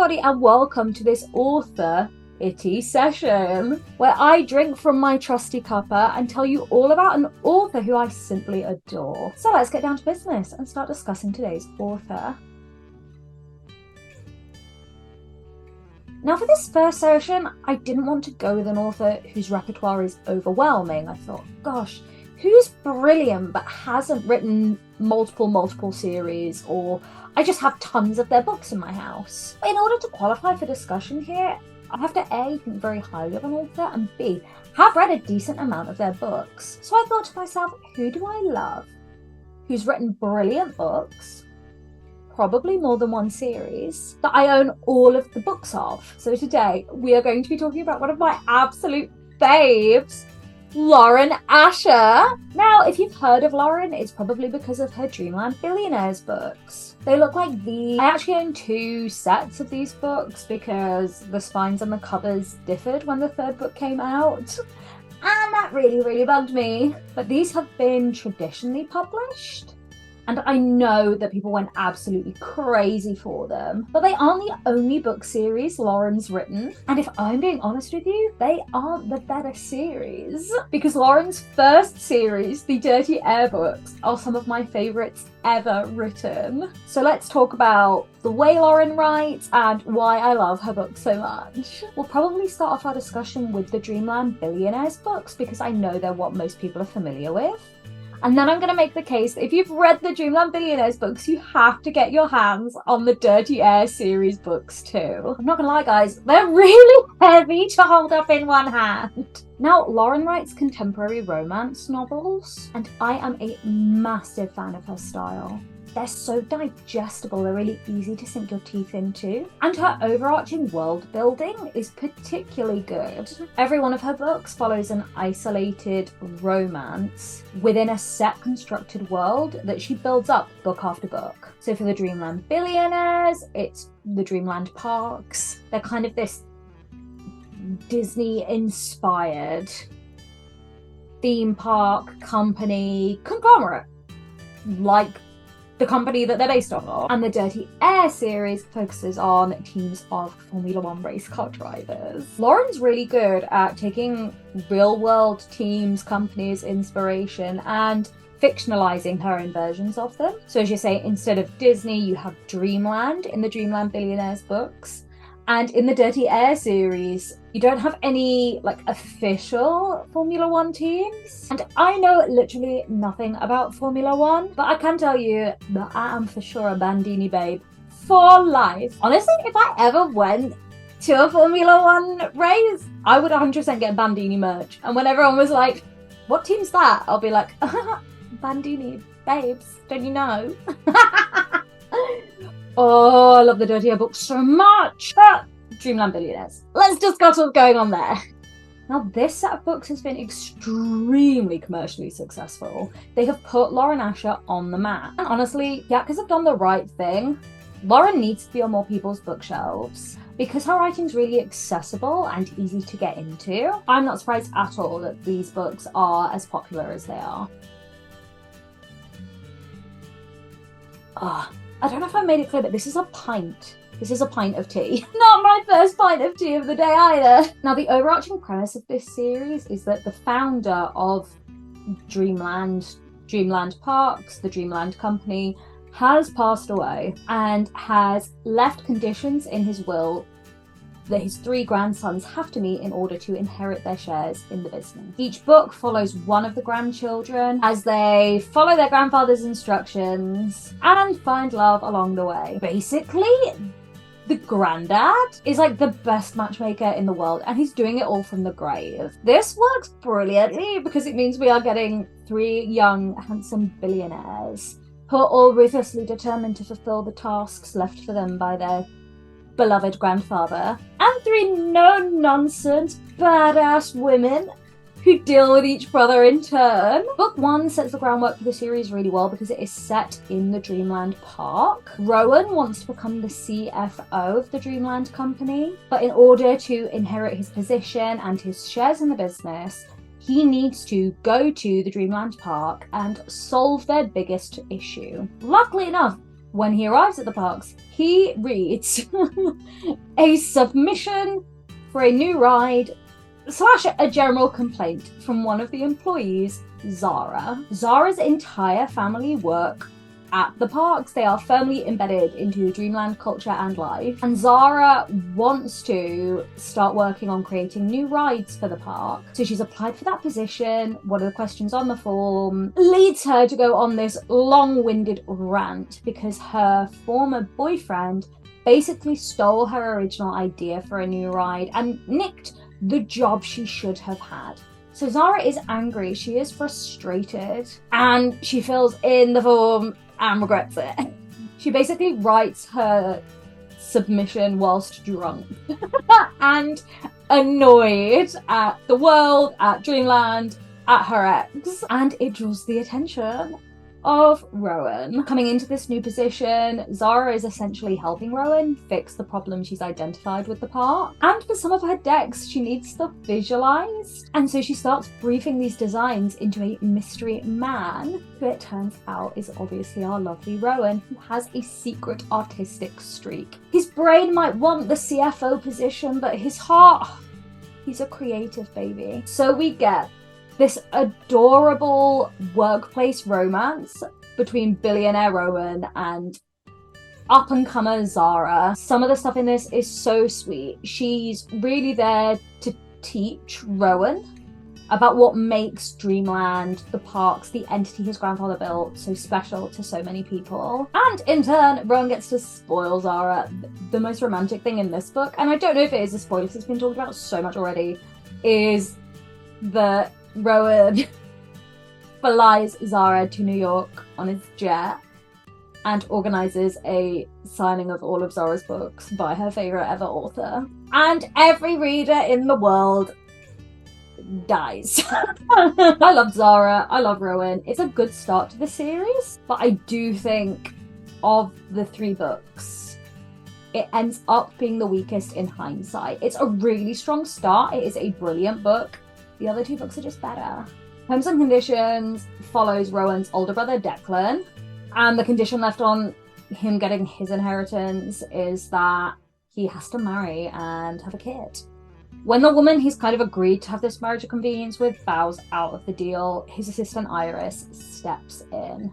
everybody, and welcome to this author itty session, where I drink from my trusty cuppa and tell you all about an author who I simply adore. So let's get down to business and start discussing today's author. Now, for this first session, I didn't want to go with an author whose repertoire is overwhelming. I thought, gosh, who's brilliant but hasn't written multiple series, or I just have tons of their books in my house. In order to qualify for discussion here, I have to A, think very highly of an author, and B, have read a decent amount of their books. So I thought to myself, who do I love who's written brilliant books, probably more than one series, that I own all of the books of? So today we are going to be talking about one of my absolute faves, Lauren Asher. Now, if you've heard of Lauren, it's probably because of her Dreamland Billionaires books. They look like these. I actually own two sets of these books because the spines on the covers differed when the third book came out. And that really bugged me. But these have been traditionally published. And I know that people went absolutely crazy for them, but they aren't the only book series Lauren's written. And if I'm being honest with you, they aren't the better series, because Lauren's first series, the Dirty Air books, are some of my favourites ever written. So let's talk about the way Lauren writes and why I love her books so much. We'll probably start off our discussion with the Dreamland Billionaires books, because I know they're what most people are familiar with. And then I'm going to make the case that if you've read the Dreamland Billionaires books, you have to get your hands on the Dirty Air series books too. I'm not going to lie, guys, they're really heavy to hold up in one hand. Now, Lauren writes contemporary romance novels, and I am a massive fan of her style. They're so digestible, they're really easy to sink your teeth into. And her overarching world building is particularly good. Every one of her books follows an isolated romance within a set constructed world that she builds up book after book. So for the Dreamland Billionaires, it's the Dreamland Parks. They're kind of this Disney-inspired theme park company conglomerate, like the company that they're based off of. And the Dirty Air series focuses on teams of Formula One race car drivers. Lauren's really good at taking real-world teams, companies, inspiration, and fictionalizing her own versions of them. So as you say, instead of Disney, you have Dreamland in the Dreamland Billionaires books. And in the Dirty Air series, you don't have any official Formula One teams. And I know literally nothing about Formula One, but I can tell you that I am for sure a Bandini babe for life. Honestly, if I ever went to a Formula One race, I would 100% get Bandini merch. And when everyone was like, what team's that? I'll be like, Bandini babes, don't you know? Oh, I love the Dirty Air books so much. But Dreamland Billionaires, let's discuss what's going on there. Now, this set of books has been extremely commercially successful. They have put Lauren Asher on the map. And honestly, Yakas have done the right thing. Lauren needs to be on more people's bookshelves because her writing's really accessible and easy to get into. I'm not surprised at all that these books are as popular as they are. I don't know if I made it clear, but this is a pint. This is a pint of tea. Not my first pint of tea of the day either. Now, the overarching premise of this series is that the founder of Dreamland Parks, the Dreamland Company, has passed away and has left conditions in his will that his three grandsons have to meet in order to inherit their shares in the business. Each book follows one of the grandchildren as they follow their grandfather's instructions and find love along the way. Basically, the granddad is like the best matchmaker in the world, and he's doing it all from the grave. This works brilliantly because it means we are getting three young, handsome billionaires who are all ruthlessly determined to fulfill the tasks left for them by their beloved grandfather, and three no-nonsense, badass women who deal with each brother in turn. Book 1 sets the groundwork for the series really well because it is set in the Dreamland Park. Rowan wants to become the CFO of the Dreamland Company, but in order to inherit his position and his shares in the business, he needs to go to the Dreamland Park and solve their biggest issue. Luckily enough, When he arrives at the parks, he reads a submission for a new ride / a general complaint from one of the employees, Zara. Zara's entire family work at the parks. They are firmly embedded into Dreamland culture and life. And Zara wants to start working on creating new rides for the park. So she's applied for that position. One of the questions on the form leads her to go on this long-winded rant because her former boyfriend basically stole her original idea for a new ride and nicked the job she should have had. So Zara is angry, she is frustrated, and she fills in the form and regrets it. She basically writes her submission whilst drunk and annoyed at the world, at Dreamland, at her ex, and it draws the attention of Rowan. Coming into this new position, Zara is essentially helping Rowan fix the problem she's identified with the park. And for some of her decks, she needs stuff visualized. And so she starts briefing these designs into a mystery man, who it turns out is obviously our lovely Rowan, who has a secret artistic streak. His brain might want the CFO position, but his heart, he's a creative baby. So we get this adorable workplace romance between billionaire Rowan and up-and-comer Zara. Some of the stuff in this is so sweet. She's really there to teach Rowan about what makes Dreamland, the parks, the entity his grandfather built, so special to so many people. And in turn, Rowan gets to spoil Zara. The most romantic thing in this book, and I don't know if it is a spoiler because it's been talked about so much already, is that Rowan flies Zara to New York on his jet and organises a signing of all of Zara's books by her favourite ever author. And every reader in the world dies. I love Zara, I love Rowan. It's a good start to the series, but I do think of the 3 books, it ends up being the weakest in hindsight. It's a really strong start, it is a brilliant book. The other 2 books are just better. Terms and Conditions follows Rowan's older brother Declan, and the condition left on him getting his inheritance is that he has to marry and have a kid. When the woman he's kind of agreed to have this marriage of convenience with bows out of the deal, his assistant Iris steps in.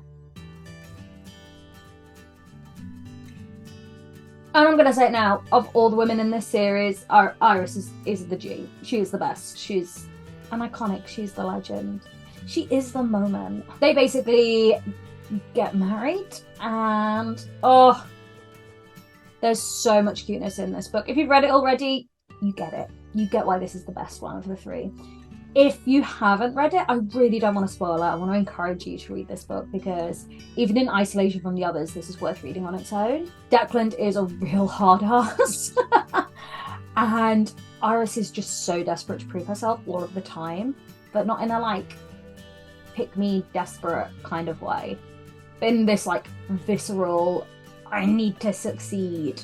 And I'm going to say it now, of all the women in this series, Iris is the G. She is the best. She's an iconic, she's the legend. She is the moment. They basically get married and there's so much cuteness in this book. If you've read it already, you get it. You get why this is the best one of the 3. If you haven't read it, I really don't want to spoil it. I want to encourage you to read this book because even in isolation from the others, this is worth reading on its own. Declan is a real hard ass. And Iris is just so desperate to prove herself all of the time, but not in a like pick-me desperate kind of way. In this like visceral, I need to succeed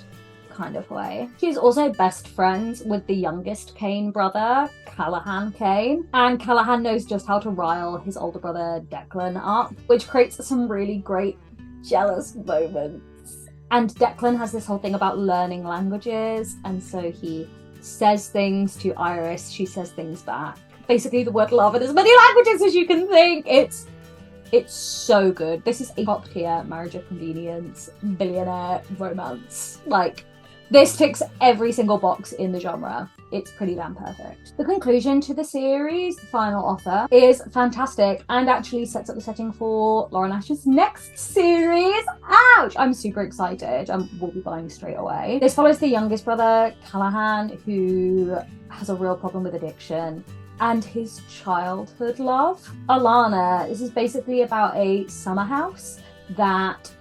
kind of way. She's also best friends with the youngest Kane brother, Callahan Kane, and Callahan knows just how to rile his older brother Declan up, which creates some really great jealous moments. And Declan has this whole thing about learning languages, and so he says things to Iris, she says things back. Basically the word love in as many languages as you can think. It's so good. This is a top tier marriage of convenience, billionaire romance. Like, this ticks every single box in the genre. It's pretty damn perfect. The conclusion to the series, the final offer, is fantastic and actually sets up the setting for Lauren Ash's next series. Ouch! I'm super excited and will be buying straight away. This follows the youngest brother, Callahan, who has a real problem with addiction, and his childhood love, Alana. This is basically about a summer house that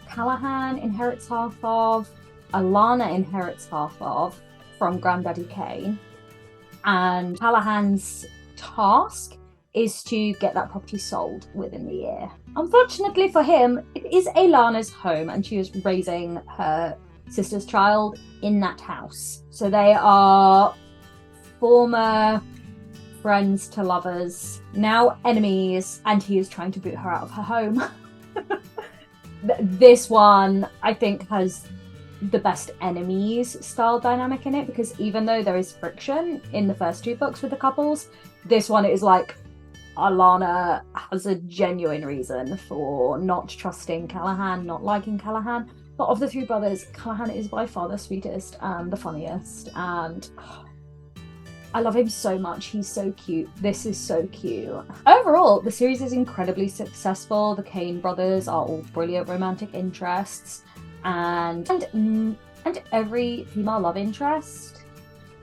Callahan inherits half of, Alana inherits half of, from Granddaddy Kane, and Callahan's task is to get that property sold within the year. Unfortunately for him, it is Alana's home and she is raising her sister's child in that house. So they are former friends to lovers, now enemies, and he is trying to boot her out of her home. This one, I think, has the best enemies style dynamic in it, because even though there is friction in the first two books with the couples, this one is like Alana has a genuine reason for not trusting Callahan, not liking Callahan. But of the three brothers, Callahan is by far the sweetest and the funniest, and I love him so much. He's so cute. This is so cute. Overall, the series is incredibly successful. The Kane brothers are all brilliant romantic interests, and every female love interest.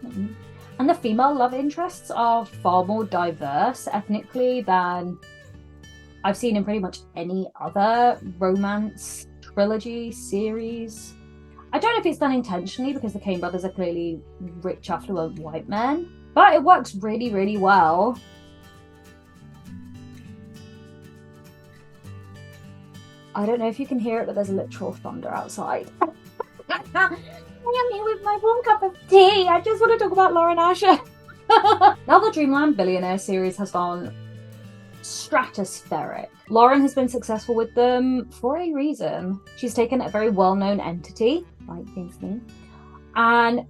And the female love interests are far more diverse ethnically than I've seen in pretty much any other romance trilogy series. I don't know if it's done intentionally, because the Kane brothers are clearly rich, affluent white men, but it works really, really well. I don't know if you can hear it, but there's literal thunder outside. I am here with my warm cup of tea. I just want to talk about Lauren Asher. Now the Dreamland Billionaires series has gone stratospheric. Lauren has been successful with them for a reason. She's taken a very well-known entity, like Disney, and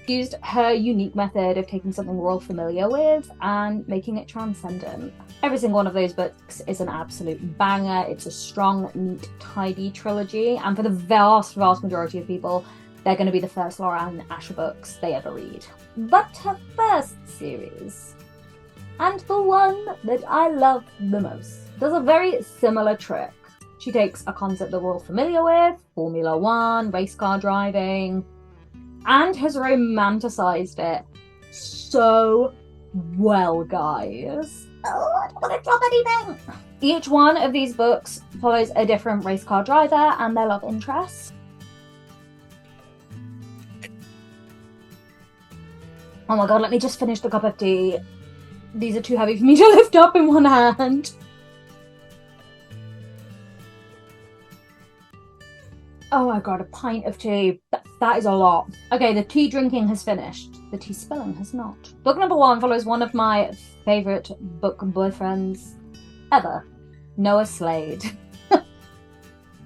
used her unique method of taking something we're all familiar with and making it transcendent. Every single one of those books is an absolute banger. It's a strong, neat, tidy trilogy, and for the vast, vast majority of people, they're going to be the first Lauren Asher books they ever read. But her first series, and the one that I love the most, does a very similar trick. She takes a concept that we're all familiar with, Formula One, race car driving, and has romanticized it so well, guys. Oh, I don't want to drop anything! Each one of these books follows a different race car driver and their love interests. Oh my god, let me just finish the cup of tea. These are too heavy for me to lift up in one hand. Oh my god, a pint of tea. That is a lot. Okay, the tea drinking has finished. The tea spilling has not. Book number one follows one of my favourite book boyfriends ever, Noah Slade.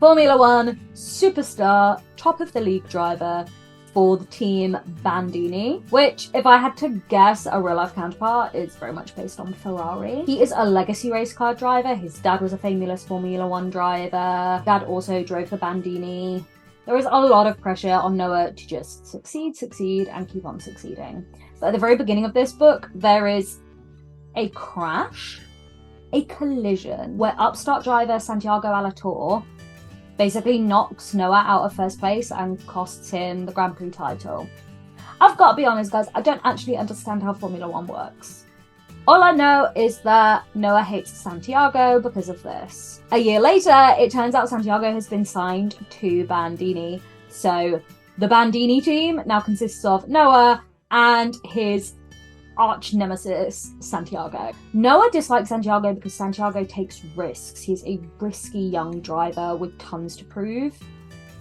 Formula One superstar, top of the league driver for the team Bandini, which, if I had to guess a real-life counterpart, is very much based on Ferrari. He is a legacy race car driver. His dad was a famous Formula One driver. Dad also drove for Bandini. There is a lot of pressure on Noah to just succeed, and keep on succeeding. But at the very beginning of this book, there is a crash, a collision, where upstart driver Santiago Alatorre basically knocks Noah out of first place and costs him the Grand Prix title. I've got to be honest, guys, I don't actually understand how Formula One works. All I know is that Noah hates Santiago because of this. A year later, it turns out Santiago has been signed to Bandini. So the Bandini team now consists of Noah and his arch nemesis, Santiago. Noah dislikes Santiago because Santiago takes risks. He's a risky young driver with tons to prove.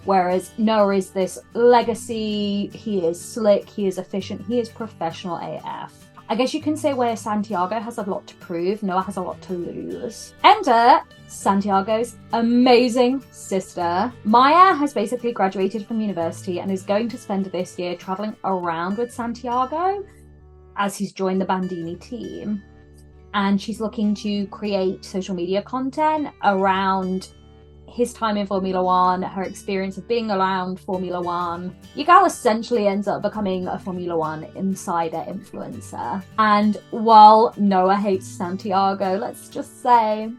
Whereas Noah is this legacy, he is slick, he is efficient, he is professional AF. I guess you can say where Santiago has a lot to prove, Noah has a lot to lose. Enter Santiago's amazing sister. Maya has basically graduated from university and is going to spend this year traveling around with Santiago as he's joined the Bandini team. And she's looking to create social media content around his time in Formula One, her experience of being around Formula One. Yugal essentially ends up becoming a Formula One insider influencer. And while Noah hates Santiago, let's just say,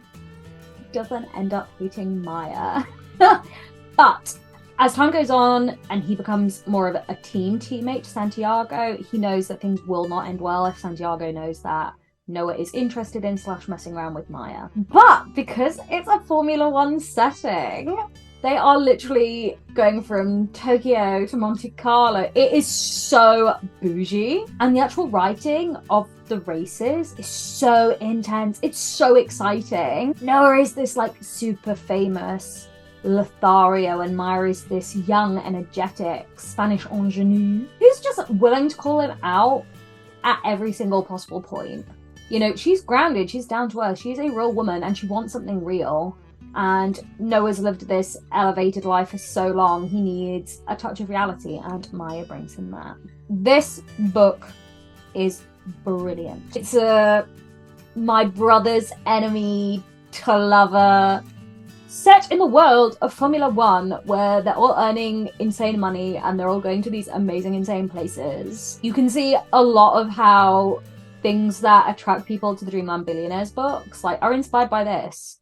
doesn't end up hating Maya. But as time goes on and he becomes more of a team teammate to Santiago, he knows that things will not end well if Santiago knows that Noah is interested in / messing around with Maya. But because it's a Formula One setting, they are literally going from Tokyo to Monte Carlo. It is so bougie. And the actual writing of the races is so intense. It's so exciting. Noah is this like super famous Lothario, and Maya is this young, energetic Spanish ingenue who's just willing to call him out at every single possible point. You know, she's grounded, she's down to earth, she's a real woman, and she wants something real. And Noah's lived this elevated life for so long, he needs a touch of reality, and Maya brings him that. This book is brilliant. It's my brother's enemy to lover, set in the world of Formula One, where they're all earning insane money and they're all going to these amazing, insane places. You can see a lot of how things that attract people to the Dreamland Billionaires books are inspired by this.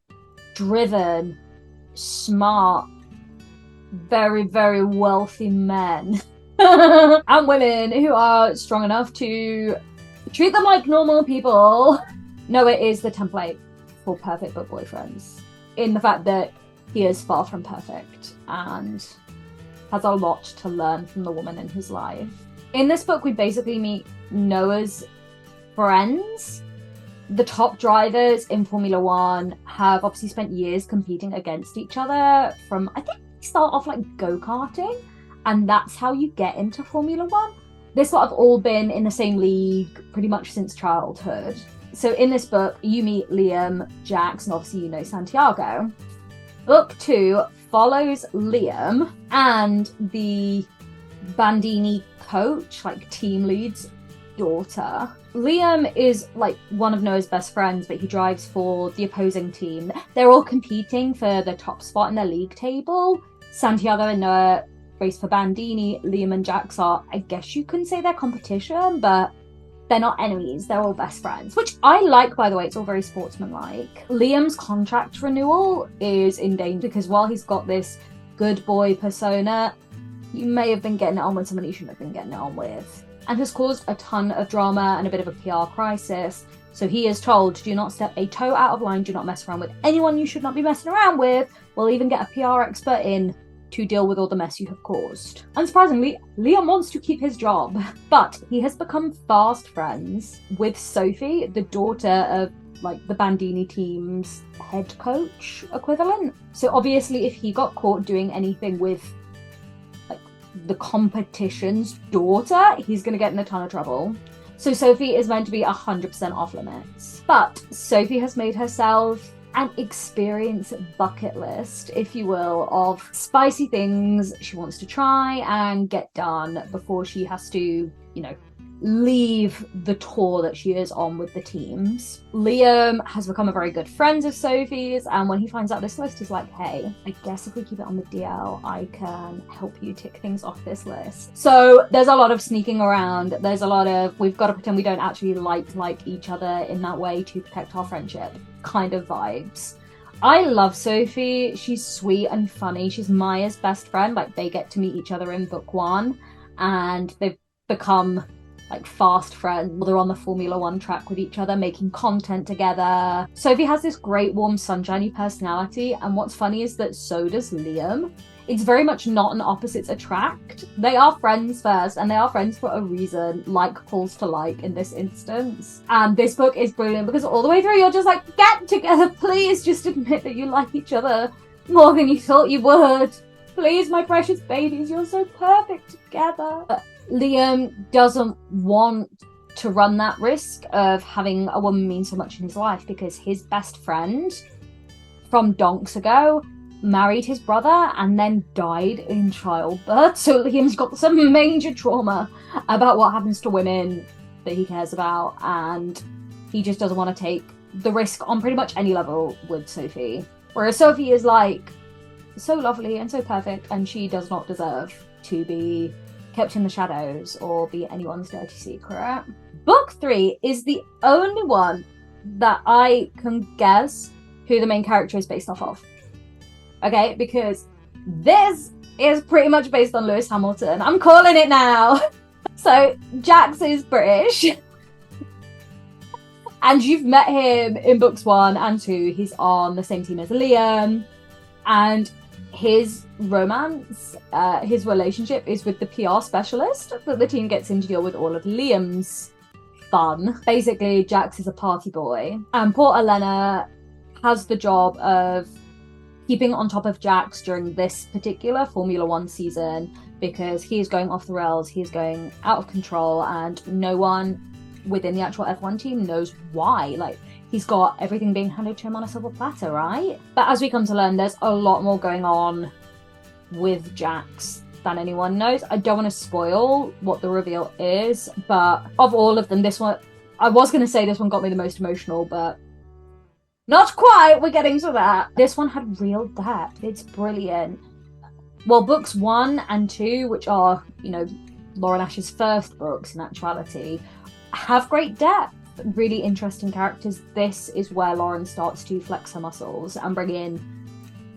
Driven, smart, very, very wealthy men and women who are strong enough to treat them like normal people. Noah is the template for perfect book boyfriends, in the fact that he is far from perfect and has a lot to learn from the woman in his life. In this book, we basically meet Noah's friends. The top drivers in Formula One have obviously spent years competing against each other from, I think, start off go-karting, and that's how you get into Formula One. This lot have all been in the same league pretty much since childhood. So in this book, you meet Liam, Jax, and obviously you know Santiago. Book 2 follows Liam and the Bandini coach, team lead's daughter. Liam is one of Noah's best friends, but he drives for the opposing team. They're all competing for the top spot in their league table. Santiago and Noah race for Bandini. Liam and Jax are, I guess you can say, they're competition, but they're not enemies. They're all best friends, which I like, by the way. It's all very sportsmanlike. Liam's contract renewal is in danger because while he's got this good boy persona, he may have been getting it on with someone he shouldn't have been getting it on with, and has caused a ton of drama and a bit of a PR crisis. So he is told, do not step a toe out of line, do not mess around with anyone you should not be messing around with. We'll even get a PR expert in to deal with all the mess you have caused. Unsurprisingly, Liam wants to keep his job, but he has become fast friends with Sophie, the daughter of the Bandini team's head coach equivalent. So obviously if he got caught doing anything with the competition's daughter, he's going to get in a ton of trouble. So Sophie is meant to be 100% off limits. But Sophie has made herself an experience bucket list, if you will, of spicy things she wants to try and get done before she has to, leave the tour that she is on with the teams. Liam has become a very good friend of Sophie's, and when he finds out this list, he's like, hey, I guess if we keep it on the DL, I can help you tick things off this list. So there's a lot of sneaking around. There's a lot of, we've got to pretend we don't actually like each other in that way to protect our friendship kind of vibes. I love Sophie. She's sweet and funny. She's Maya's best friend. They get to meet each other in book 1, and they've become fast friends. They're on the Formula One track with each other, making content together. Sophie has this great, warm, sunshiny personality, and what's funny is that so does Liam. It's very much not an opposites attract. They are friends first, and they are friends for a reason. Like calls to like in this instance. And this book is brilliant because all the way through you're just get together, please. Just admit that you like each other more than you thought you would. Please, my precious babies, you're so perfect together. But Liam doesn't want to run that risk of having a woman mean so much in his life because his best friend from donks ago married his brother and then died in childbirth. So Liam's got some major trauma about what happens to women that he cares about, and he just doesn't want to take the risk on pretty much any level with Sophie. Whereas Sophie is so lovely and so perfect, and she does not deserve to be kept in the shadows or be anyone's dirty secret. Book 3 is the only one that I can guess who the main character is based off of. Okay, because this is pretty much based on Lewis Hamilton. I'm calling it now. So Jax is British. And you've met him in books 1 and 2. He's on the same team as Liam. And his romance, his relationship is with the PR specialist that the team gets in to deal with all of Liam's fun. Basically, Jax is a party boy, and poor Elena has the job of keeping on top of Jax during this particular Formula One season because he is going off the rails, he is going out of control, and no one within the actual F1 team knows why. he's got everything being handed to him on a silver platter, right? But as we come to learn, there's a lot more going on with Jax than anyone knows. I don't want to spoil what the reveal is, but of all of them, this one, I was going to say this one got me the most emotional, but not quite. We're getting to that. This one had real depth. It's brilliant. Well, books 1 and 2, which are, you know, Lauren Ash's first books in actuality, have great depth. Really interesting characters. This is where Lauren starts to flex her muscles and bring in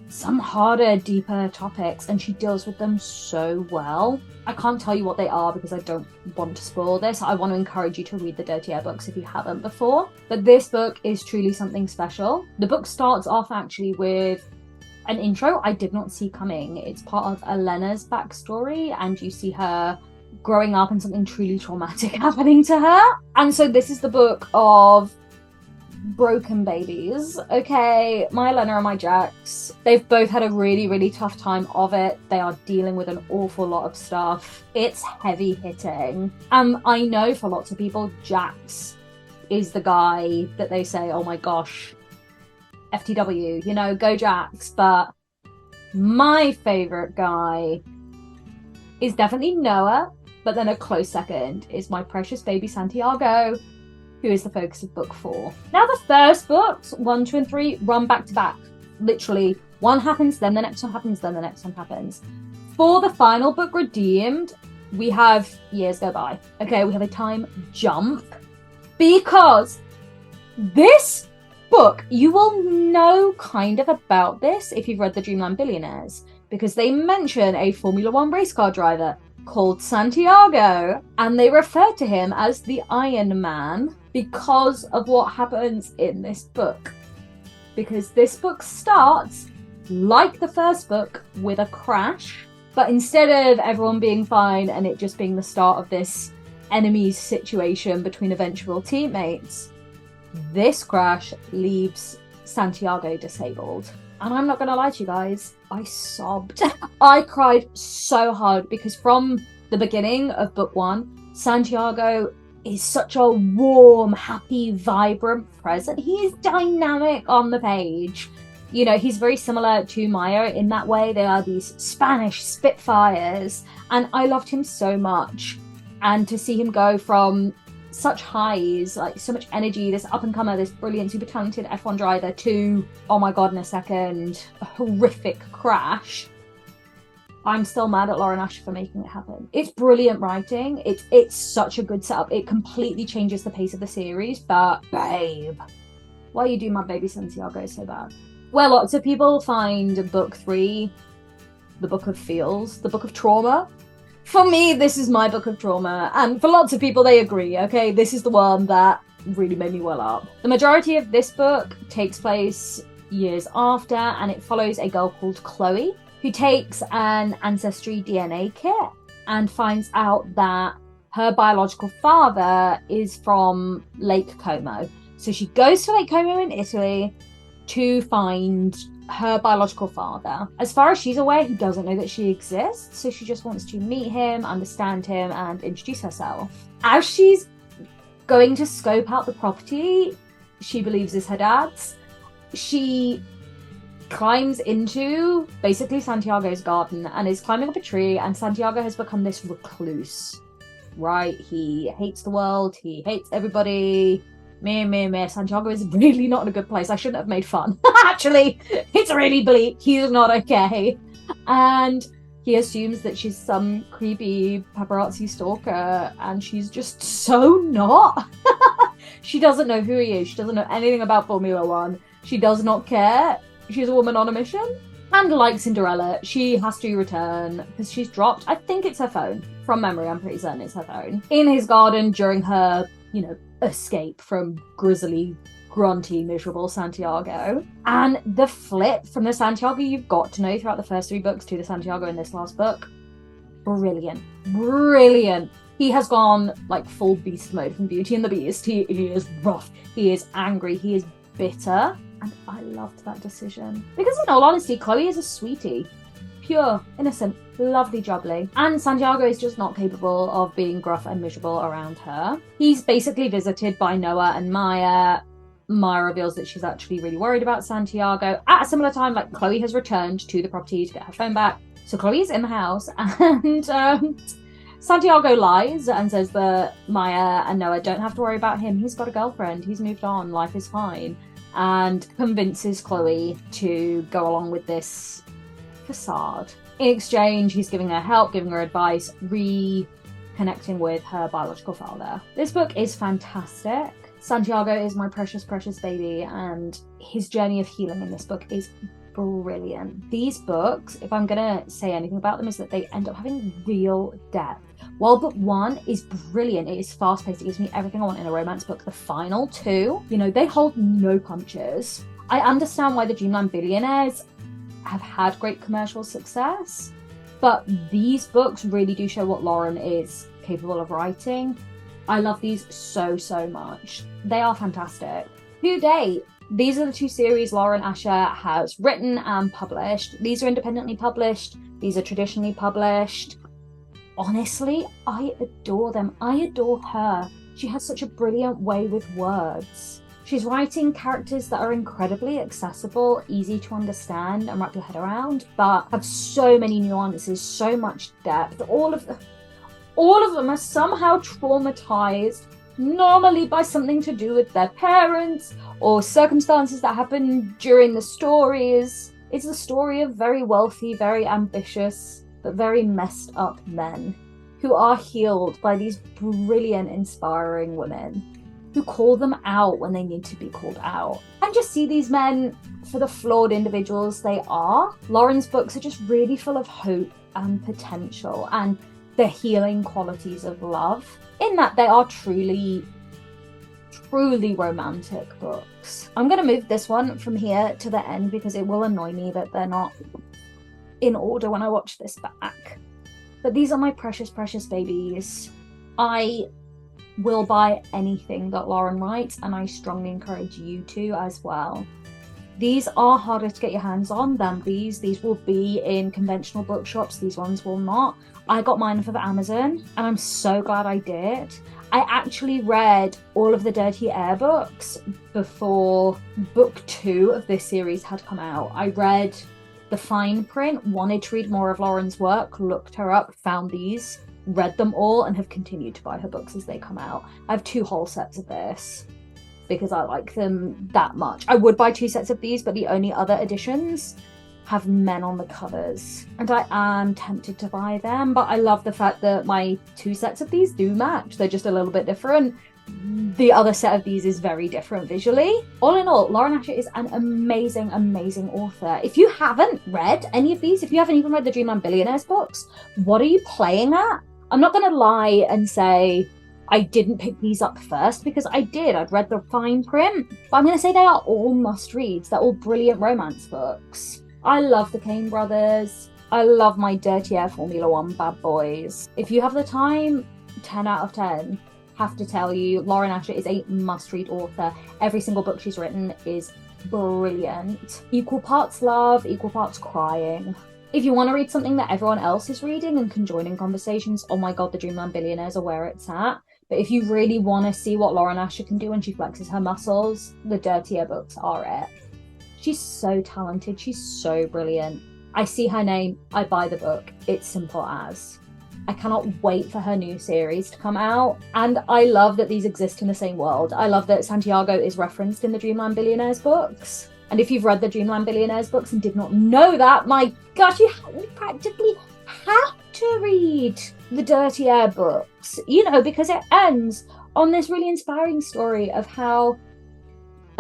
some harder, deeper topics, and she deals with them so well. I can't tell you what they are because I don't want to spoil this. I want to encourage you to read the Dirty Air books if you haven't before. But this book is truly something special. The book starts off actually with an intro I did not see coming. It's part of Elena's backstory, and you see her growing up and something truly traumatic happening to her. And so this is the book of broken babies. Okay, my Elena and my Jax, they've both had a really, really tough time of it. They are dealing with an awful lot of stuff. It's heavy hitting. I know for lots of people, Jax is the guy that they say, oh my gosh, FTW, you know, go Jax. But my favorite guy is definitely Noah, but then a close second is my precious baby Santiago, who is the focus of book 4. Now the first books, 1, 2, and 3, run back to back. Literally, one happens, then the next one happens, then the next one happens. For the final book, Redeemed, we have years go by. Okay, we have a time jump. Because this book, you will know kind of about this if you've read the Dreamland Billionaires, because they mention a Formula 1 race car driver called Santiago, and they refer to him as the Iron Man because of what happens in this book. Because this book starts, like the first book, with a crash, but instead of everyone being fine and it just being the start of this enemies situation between eventual teammates, this crash leaves Santiago disabled. And I'm not going to lie to you guys, I sobbed. I cried so hard because from the beginning of book 1, Santiago is such a warm, happy, vibrant presence. He is dynamic on the page. You know, he's very similar to Maya in that way. They are these Spanish Spitfires, and I loved him so much. And to see him go from such highs, like so much energy, this up-and-comer, this brilliant, super talented F1 driver, to, oh my god, in a second, a horrific crash. I'm still mad at Lauren Ash for making it happen. It's brilliant writing. It's such a good setup. It completely changes the pace of the series, but babe, why you do my baby Santiago so bad? Well, lots of people find book 3 the book of feels, the book of trauma. For me, this is my book of trauma, and for lots of people, they agree, okay? This is the one that really made me well up. The majority of this book takes place years after, and it follows a girl called Chloe, who takes an Ancestry DNA kit and finds out that her biological father is from Lake Como. So she goes to Lake Como in Italy to find her biological father. As far as she's aware, he doesn't know that she exists, so she just wants to meet him, understand him, and introduce herself. As she's going to scope out the property she believes is her dad's, she climbs into basically Santiago's garden and is climbing up a tree, and Santiago has become this recluse, right? He hates the world, he hates everybody. Me. Santiago is really not in a good place. I shouldn't have made fun. Actually, it's really bleak. He's not okay. And he assumes that she's some creepy paparazzi stalker, and she's just so not. She doesn't know who he is. She doesn't know anything about Formula 1. She does not care. She's a woman on a mission. And like Cinderella, she has to return because she's dropped, I think it's her phone. From memory, I'm pretty certain it's her phone. In his garden during her, you know, escape from grisly, grunty, miserable Santiago. And the flip from the Santiago you've got to know throughout the first 3 books to the Santiago in this last book, brilliant. He has gone like full beast mode from Beauty and the Beast. He is rough, he is angry, he is bitter, and I loved that decision. Because in all honesty, Chloe is a sweetie. Pure, innocent, lovely jubbly. And Santiago is just not capable of being gruff and miserable around her. He's basically visited by Noah and Maya, Maya reveals that she's actually really worried about Santiago. At a similar time, like, Chloe has returned to the property to get her phone back. So Chloe is in the house, and Santiago lies and says that Maya and Noah don't have to worry about him. He's got a girlfriend. He's moved on. Life is fine. And convinces Chloe to go along with this facade. In exchange, he's giving her help, giving her advice, reconnecting with her biological father. This book is fantastic. Santiago is my precious, precious baby, and his journey of healing in this book is brilliant. These books, if I'm gonna say anything about them, is that they end up having real depth. While book one is brilliant, it is fast-paced, it gives me everything I want in a romance book, the final two, you know, they hold no punches. I understand why the Dreamland Billionaires have had great commercial success, but these books really do show what Lauren is capable of writing. I love these so, so much. They are fantastic. To date, these are the two series Lauren Asher has written and published. These are independently published. These are traditionally published. Honestly, I adore them. I adore her. She has such a brilliant way with words. She's writing characters that are incredibly accessible, easy to understand and wrap your head around, but have so many nuances, so much depth. All of them are somehow traumatized, normally by something to do with their parents or circumstances that happen during the stories. It's the story of very wealthy, very ambitious, but very messed up men who are healed by these brilliant, inspiring women who call them out when they need to be called out. And just see these men for the flawed individuals they are. Lauren's books are just really full of hope and potential and the healing qualities of love, in that they are truly romantic books. I'm going to move this one from here to the end because it will annoy me that they're not in order when I watch this back. But these are my precious, precious babies. I will buy anything that Lauren writes, and I strongly encourage you to as well. These are harder to get your hands on than these. These will be in conventional bookshops. These ones will not. I got mine off of Amazon, and I'm so glad I did. I actually read all of the Dirty Air books before book 2 of this series had come out. I read the fine print, wanted to read more of Lauren's work, looked her up, found these, read them all, and have continued to buy her books as they come out. I have 2 whole sets of this because I like them that much. I would buy 2 sets of these, but the only other editions have men on the covers, and I am tempted to buy them, but I love the fact that my 2 sets of these do match. They're just a little bit different. The other set of these is very different visually. All in all, Lauren Asher is an amazing, amazing author. If you haven't read any of these, if you haven't even read the Dreamland Billionaires books, what are you playing at? I'm not going to lie and say I didn't pick these up first, because I did. I'd read the fine print, but I'm going to say they are all must-reads. They're all brilliant romance books. I love the Kane brothers. I love my Dirty Air Formula One bad boys. If you have the time, 10 out of 10. Have to tell you, Lauren Asher is a must-read author. Every single book she's written is brilliant. Equal parts love, equal parts crying. If you want to read something that everyone else is reading and can join in conversations, oh my god, the Dreamland Billionaires are where it's at. But if you really want to see what Lauren Asher can do when she flexes her muscles, the Dirty Air books are it. She's so talented, she's so brilliant. I see her name, I buy the book. It's simple as. I cannot wait for her new series to come out. And I love that these exist in the same world. I love that Santiago is referenced in the Dreamland Billionaires books. And if you've read the Dreamland Billionaires books and did not know that, my gosh, you practically have to read the Dirty Air books. You know, because it ends on this really inspiring story of how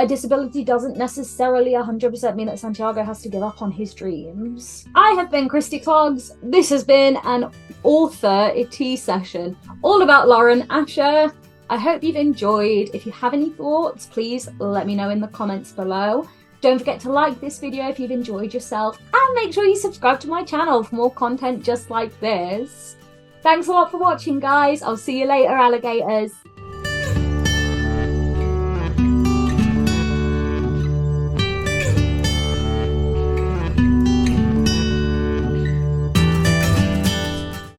a disability doesn't necessarily 100% mean that Santiago has to give up on his dreams. I have been Christy Clogs. This has been an author tea session all about Lauren Asher. I hope you've enjoyed. If you have any thoughts, please let me know in the comments below. Don't forget to like this video if you've enjoyed yourself, and make sure you subscribe to my channel for more content just like this. Thanks a lot for watching, guys. I'll see you later, alligators.